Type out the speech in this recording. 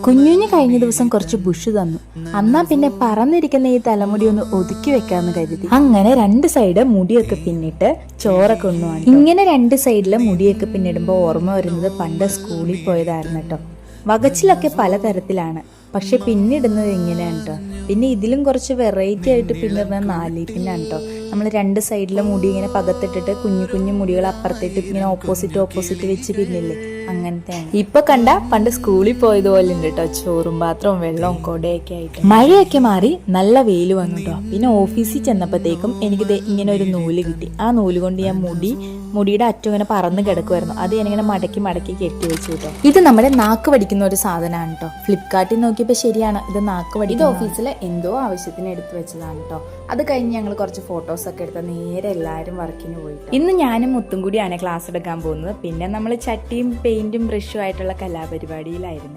കുഞ്ഞുഞ്ഞ് കഴിഞ്ഞ ദിവസം കുറച്ച് ബുഷ് തന്നു. അന്നാ പിന്നെ പറന്നിരിക്കുന്ന ഈ തലമുടി ഒന്ന് ഒതുക്കി വെക്കാന്ന് കരുതി. അങ്ങനെ രണ്ട് സൈഡ് മുടിയൊക്കെ പിന്നിട്ട് ചോറൊക്കെ ഒന്നുമാണ്. ഇങ്ങനെ രണ്ട് സൈഡിലെ മുടിയൊക്കെ പിന്നിടുമ്പോൾ ഓർമ്മ വരുന്നത് പണ്ട് സ്കൂളിൽ പോയതായിരുന്നു കേട്ടോ. വകച്ചിലൊക്കെ പലതരത്തിലാണ്, പക്ഷെ പിന്നിടുന്നത് ഇങ്ങനെയാണ് കേട്ടോ. പിന്നെ ഇതിലും കുറച്ച് വെറൈറ്റി ആയിട്ട് പിന്നിടുന്നത് നാലി പിന്നാണ് കേട്ടോ. നമ്മൾ രണ്ട് സൈഡിലെ മുടി ഇങ്ങനെ പകത്തിട്ടിട്ട് കുഞ്ഞു കുഞ്ഞു മുടികൾ അപ്പുറത്തിട്ട് ഇങ്ങനെ ഓപ്പോസിറ്റ് വെച്ച് പിന്നില്ലേ, അങ്ങനത്തെ. ഇപ്പൊ കണ്ട പണ്ട് സ്കൂളിൽ പോയതുപോലെ ഉണ്ട് കേട്ടോ. ചോറും പാത്രവും വെള്ളവും കൊടയൊക്കെ ആയിട്ട്. മഴയൊക്കെ മാറി നല്ല വെയിൽ വന്നു കേട്ടോ. പിന്നെ ഓഫീസിൽ ചെന്നപ്പോഴത്തേക്കും എനിക്കിത് ഇങ്ങനെ ഒരു നൂല് കിട്ടി. ആ നൂല് കൊണ്ട് ഞാൻ മുടിയുടെ അറ്റം ഇങ്ങനെ പറന്ന് കിടക്കുമായിരുന്നു. അത് ഞാനിങ്ങനെ മടക്കി കെട്ടി വെച്ചു കേട്ടോ. ഇത് നമ്മുടെ നാക്ക് വടിക്കുന്ന ഒരു സാധനമാണ് കേട്ടോ. ഫ്ലിപ്കാർട്ടിൽ നോക്കിയപ്പോൾ ശരിയാണ്, ഇത് നാക്ക് വടി. ഇത് ഓഫീസിൽ എന്തോ ആവശ്യത്തിന് എടുത്തു വെച്ചതാണ് കേട്ടോ. അത് കഴിഞ്ഞ് ഞങ്ങൾ കുറച്ച് ഫോട്ടോസൊക്കെ എടുത്ത് നേരെ എല്ലാവരും വർക്കിന് പോയി. ഇന്ന് ഞാനും മുത്തും കൂടിയാണ് ക്ലാസ് എടുക്കാൻ പോകുന്നത്. പിന്നെ നമ്മൾ ചട്ടിയും പെയിന്റും ബ്രഷും ആയിട്ടുള്ള കലാപരിപാടിയിലായിരുന്നു.